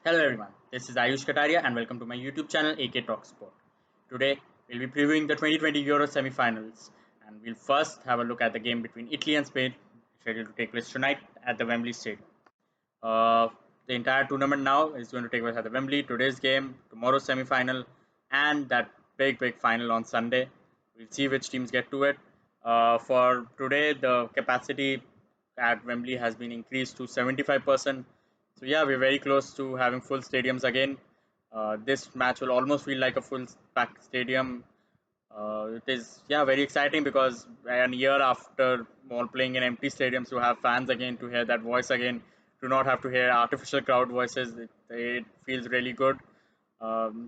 Hello everyone, this is Ayush Kataria and welcome to my YouTube channel AK Talk Sport. Today we'll be previewing the 2020 Euro semi-finals and we'll first have a look at the game between Italy and Spain scheduled to take place tonight at the Wembley Stadium. Uh, the entire tournament now is going to take place at the Wembley. Today's game, tomorrow's semi-final, and that big final on Sunday. We'll see which teams get to it. For today, the capacity at Wembley has been increased to 75%. So yeah, we're very close to having full stadiums again. This match will almost feel like a full packed stadium. It is very exciting because a year after all playing in empty stadiums to have fans again, to hear that voice again, to not have to hear artificial crowd voices, it feels really good.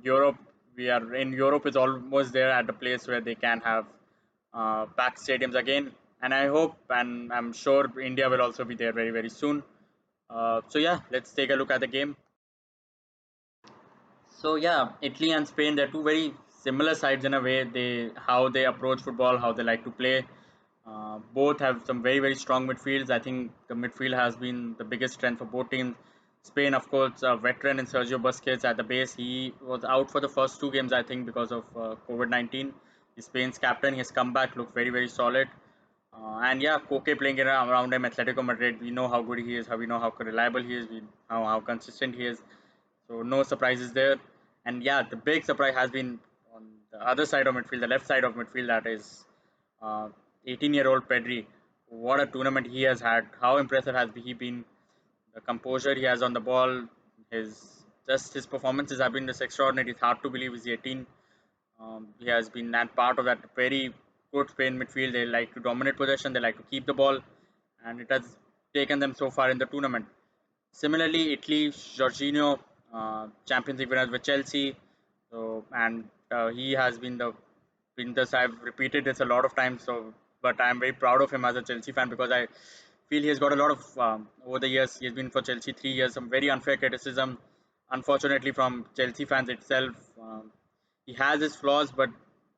Europe, we are in Europe is almost there at a place where they can have packed stadiums again, and I hope and I'm sure India will also be there very soon. So yeah, let's take a look at the game. So yeah, Italy and Spain, they're two very similar sides in a way. They how they approach football, how they like to play. Both have some very strong midfields. I think the midfield has been the biggest strength for both teams. Spain, of course, a veteran in Sergio Busquets at the base. He was out for the first two games, I think, because of COVID-19. He's Spain's captain. His comeback looked very solid. And yeah, Koke playing around him, Atletico Madrid. We know how good he is. How we know how reliable he is. We how consistent he is. So no surprises there. And yeah, the big surprise has been on the other side of midfield, the left side of midfield. That is 18-year-old Pedri. What a tournament he has had! How impressive has he been? The composure he has on the ball, his performances have been just extraordinary. It's hard to believe he's 18. He has been that part of that very good Spain midfield. They like to dominate possession. They like to keep the ball, and it has taken them so far in the tournament. Similarly, Italy, Jorginho, Champions League winners with Chelsea. So, and he has been this. I've repeated this a lot of times. So, but I'm very proud of him as a Chelsea fan because I feel he has got a lot of over the years. He has been for Chelsea 3 years. Some very unfair criticism, unfortunately, from Chelsea fans itself. He has his flaws, but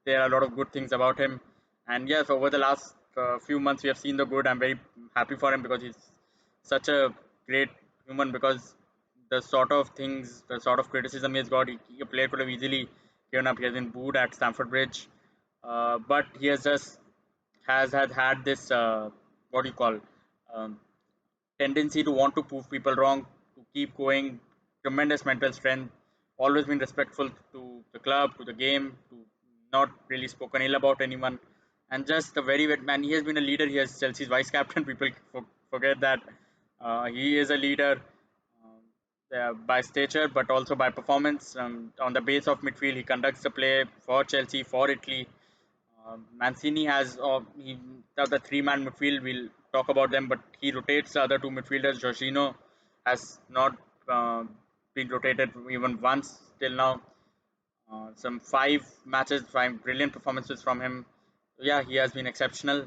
there are a lot of good things about him. And yes, over the last few months, we have seen the good. I'm very happy for him because he's such a great human. Because the sort of things, the sort of criticism he's got, a player could have easily given up. He has been booed at Stamford Bridge, but he has just has had this what do you call um, tendency to want to prove people wrong, to keep going, tremendous mental strength, always been respectful to the club, to the game, to not really spoken ill about anyone, and just a very man. He has been a leader. He is Chelsea's vice captain. People forget that he is a leader by stature, but also by performance. On the base of midfield, he conducts the play for Chelsea, for Italy. Mancini has he does the three-man midfield. We'll talk about them, but he rotates the other two midfielders. Jorginho has not uh, been rotated even once till now. Some 5 matches, 5 brilliant performances from him. So yeah, he has been exceptional.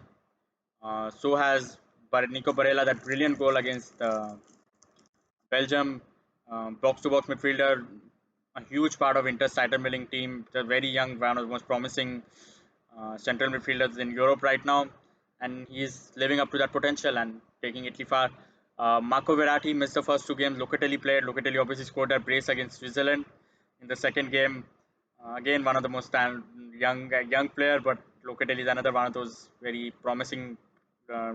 So has Nico Barella, that brilliant goal against Belgium, box-to-box midfielder, a huge part of Inter's title milling team. They're very young, one of the most promising central midfielders in Europe right now, and he's living up to that potential and taking Italy far. Marco Verratti missed the first 2 games. Locatelli played. Locatelli obviously scored that brace against Switzerland in the second game. Again, one of the most young player, but Locatelli is another one of those very promising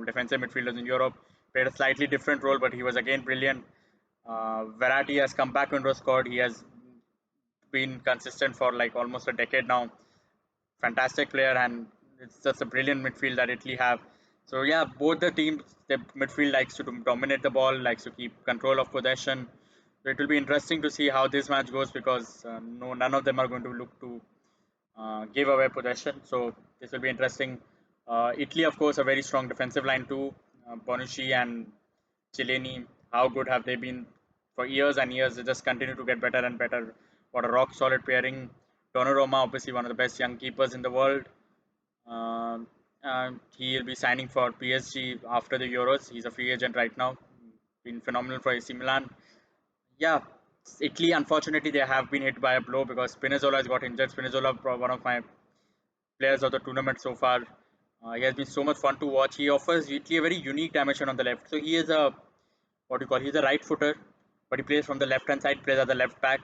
defensive midfielders in Europe. Played a slightly different role, but he was again brilliant. Verratti has come back into the squad. He has been consistent for like almost a decade now. Fantastic player, and it's just a brilliant midfield that Italy have. So yeah, both the teams, the midfield likes to dominate the ball, likes to keep control of possession. So it will be interesting to see how this match goes because no, none of them are going to look to give away possession. So this will be interesting. Italy, of course, a very strong defensive line too. Bonucci and Chileni, how good have they been for years and years? They just continue to get better and better. What a rock solid pairing. Donnarumma, obviously one of the best young keepers in the world. Um, he'll be signing for PSG after the Euros. He's a free agent right now. Been phenomenal for AC Milan. Yeah, Italy, unfortunately, they have been hit by a blow because Spinazzola has got injured. Spinazzola, one of my players of the tournament so far. He has been so much fun to watch. He offers Italy a very unique dimension on the left. So he is a what do you call? He's a right footer. but he plays from the left hand side, plays as a left back.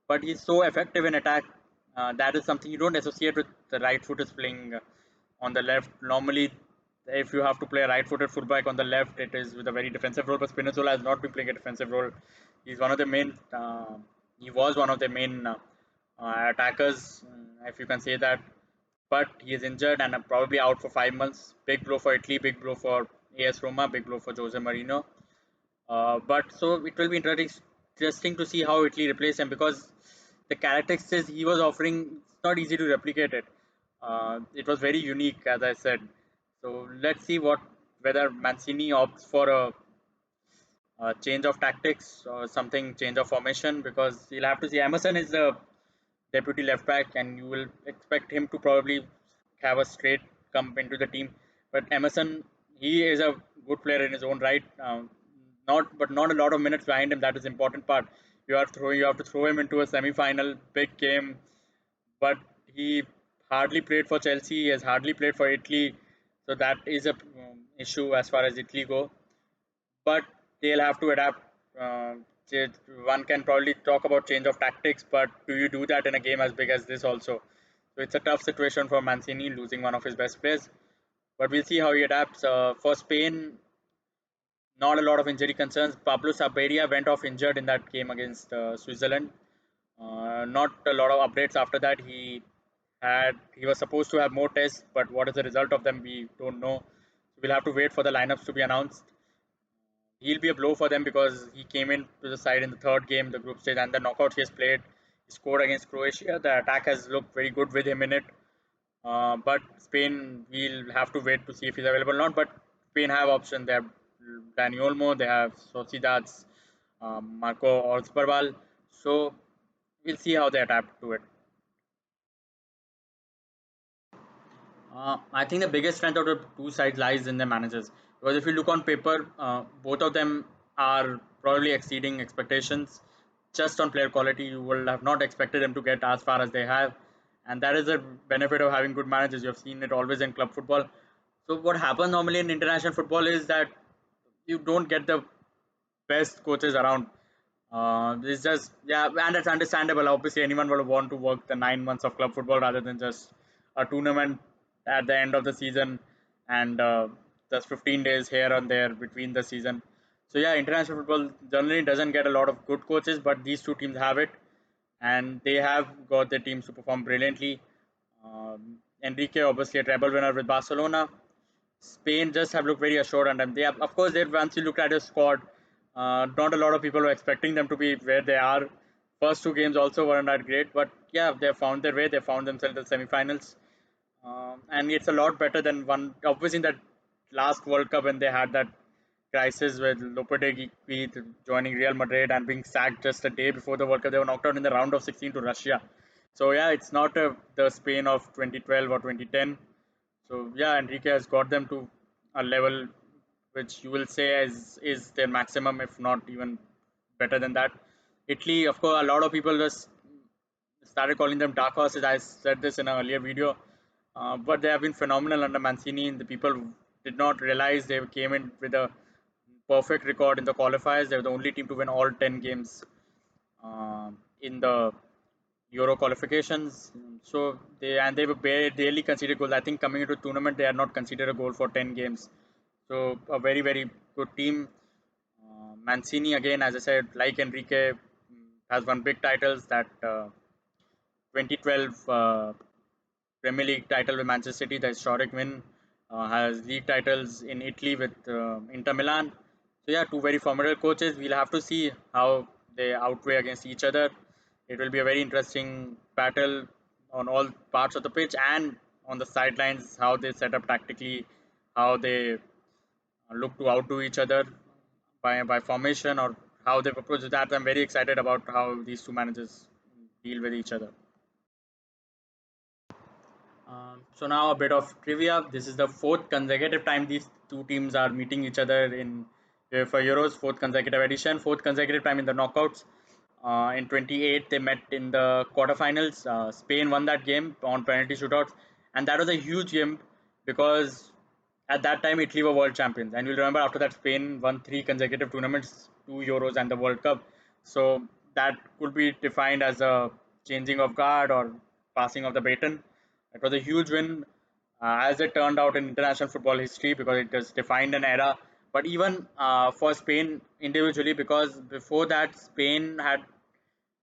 But he's so effective in attack. That is something you don't associate with the right footers playing on the left. Normally, if you have to play a right footed fullback on the left, it is with a very defensive role. But Spinazzola has not been playing a defensive role. He's one of the main. He was one of the main attackers, if you can say that. But he is injured and probably out for 5 months. Big blow for Italy, big blow for AS Roma, big blow for Jose Mourinho. But so it will be interesting to see how Italy replace him, because the characteristics he was offering, it's not easy to replicate it. It was very unique, as I said. So let's see what whether Mancini opts for a change of tactics or something, change of formation, because you'll have to see. Emerson is the deputy left back, and you will expect him to probably have a straight come into the team. But Emerson, he is a good player in his own right. Not a lot of minutes behind him. That is the important part. You have to throw him into a semi-final big game, but he hardly played for Chelsea. He has hardly played for Italy, so that is a issue as far as Italy go. But they'll have to adapt. Uh, One can probably talk about change of tactics, but do you do that in a game as big as this also? So it's a tough situation for Mancini losing one of his best players. But we'll see how he adapts. For Spain, not a lot of injury concerns. Pablo Saberia went off injured in that game against Switzerland. Not a lot of updates after that. He was supposed to have more tests, but what is the result of them? We don't know. So we'll have to wait for the lineups to be announced. He'll be a blow for them because he came in to the side in the third game, the group stage, and the knockout he has played. He scored against Croatia. The attack has looked very good with him in it. But Spain, we'll have to wait to see if he's available or not. But Spain have options. They have Dani Olmo, they have Sociedad's Marco Orzabal. So we'll see how they adapt to it. I think the biggest strength of the two sides lies in their managers. Because if you look on paper, both of them are probably exceeding expectations. Just on player quality, you will have not expected them to get as far as they have. And that is the benefit of having good managers. You have seen it always in club football. So, what happens normally in international football is that you don't get the best coaches around. It's just, yeah, and it's understandable. Obviously, anyone would want to work the 9 months of club football rather than just a tournament at the end of the season and just 15 days here and there between the season. So yeah, international football generally doesn't get a lot of good coaches, but these two teams have it, and they have got their teams to perform brilliantly. Enrique, obviously a treble winner with Barcelona. Spain just have looked very assured, and they have, of course, they once you look at a squad, not a lot of people were expecting them to be where they are. First two games also weren't that great, but yeah, they found their way. They found themselves in the semi-finals, and it's a lot better than one. Obviously, in that last World Cup when they had that crisis with Lopetegui joining Real Madrid and being sacked just a day before the World Cup, they were knocked out in the round of 16 to Russia. So yeah, it's not the Spain of 2012 or 2010. So yeah, Enrique has got them to a level which you will say is their maximum, if not even better than that. Italy, of course, a lot of people just started calling them dark horses. I said this in an earlier video, but they have been phenomenal under Mancini. The people did not realize they came in with a perfect record in the qualifiers. They were the only team to win all 10 games in the Euro qualifications. So they were barely conceded goals. I think coming into the tournament they had not conceded a goal for 10 games. So a very good team. Mancini again, as I said, like Enrique, has won big titles. That 2012 Premier League title with Manchester City, the historic win, has league titles in Italy with Inter Milan. So yeah, two very formidable coaches. We'll have to see how they outweigh against each other. It will be a very interesting battle on all parts of the pitch and on the sidelines, how they set up tactically, how they look to outdo each other by formation, or how they approach that. I'm very excited about how these two managers deal with each other. So now a bit of trivia. This is the fourth consecutive time these two teams are meeting each other in UEFA Euros. Fourth consecutive edition. Fourth consecutive time in the knockouts. In 28, they met in the quarterfinals. Spain won that game on penalty shootouts, and that was a huge game because at that time Italy were world champions. And you'll remember after that Spain won three consecutive tournaments, two Euros and the World Cup. So that could be defined as a changing of guard or passing of the baton. It was a huge win, as it turned out in international football history, because it has defined an era. But even for Spain individually, because before that Spain had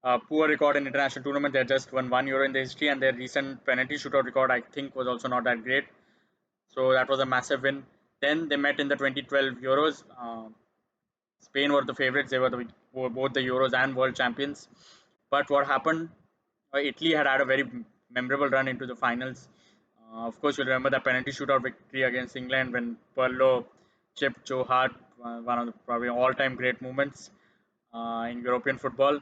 a poor record in international tournament. They just won 1 Euro in the history, and their recent penalty shootout record, I think, was also not that great. So that was a massive win. Then they met in the 2012 Euros. Spain were the favorites. They were both the Euros and world champions. But what happened? Italy had a very memorable run into the finals. Of course, you'll remember the penalty shootout victory against England when Pirlo chipped Joe Hart, one of the probably all-time great moments in European football.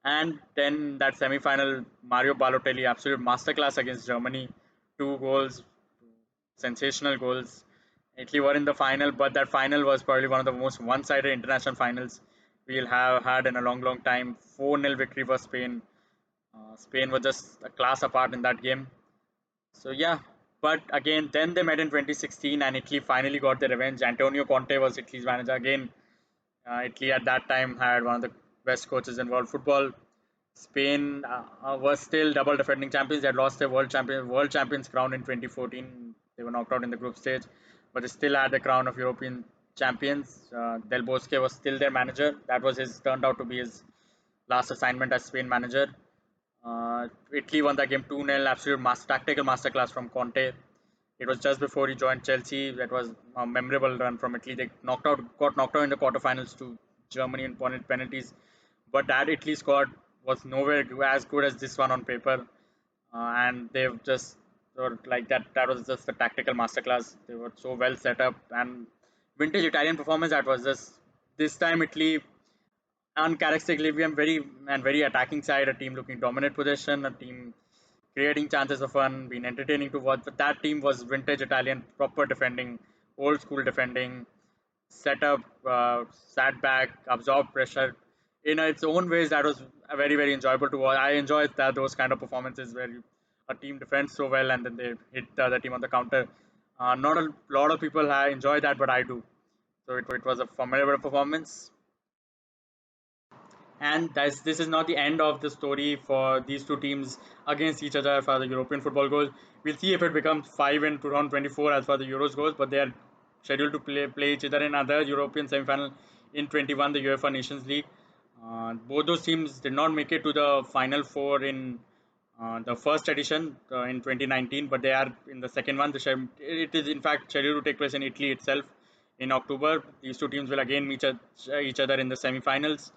And then that semi-final, Mario Balotelli, absolute masterclass against Germany, 2 goals, sensational goals. Italy were in the final, but that final was probably one of the most one-sided international finals we'll have had in a long, long time. 4-0 victory for Spain. Spain was just a class apart in that game. So yeah, but again, then they met in 2016, and Italy finally got their revenge. Antonio Conte was Italy's manager again. Italy at that time had one of the best coaches in world football. Spain was still double defending champions. They had lost their world champions crown in 2014. They were knocked out in the group stage, but they still had the crown of European champions. Del Bosque was still their manager. That was his turned out to be his last assignment as Spain manager. Italy won that game 2-0. Absolute tactical masterclass from Conte. It was just before he joined Chelsea. That was a memorable run from Italy. They got knocked out in the quarterfinals to Germany in penalties. But that Italy squad was nowhere as good as this one on paper. And they've just were like that. That was just a tactical masterclass. They were so well set up, and vintage Italian performance. That was just this time Italy uncharacteristically very attacking side, a team looking dominant possession, a team creating chances of fun, being entertaining to watch. But that team was vintage Italian, proper defending, old school defending, set up, sat back, absorbed pressure in its own ways. That was very enjoyable to watch. I enjoyed those kind of performances where a team defends so well and then they hit the other team on the counter. Not a lot of people enjoy that, but I do. So it was a formidable performance. And this is not the end of the story for these two teams against each other for the European football goals. We'll see if it becomes 5 in 2024 as far the Euros goes, but they are scheduled to play each other in other European semi-final in 21, the UEFA Nations League. Both those teams did not make it to the final four in the first edition in 2019, but they are in the second one. It is in fact scheduled to take place in Italy itself in October. These two teams will again meet each other in the semi-finals.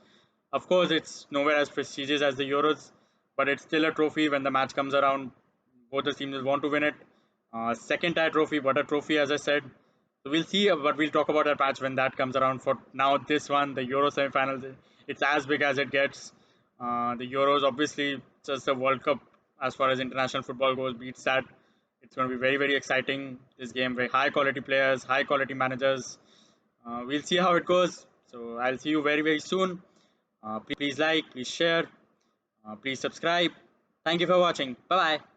Of course, it's nowhere as prestigious as the Euros, but it's still a trophy when the match comes around. Both the teams will want to win it. Second tier trophy, but a trophy, as I said. So we'll see, but we'll talk about that match when that comes around. For now, this one, the Euro semi-finals, it's as big as it gets. The Euros, obviously, just a World Cup as far as international football goes, beats that. It's going to be very exciting. This game, very high quality players, high quality managers. We'll see how it goes. So I'll see you very soon. Please like, please share, please subscribe. Thank you for watching. Bye bye.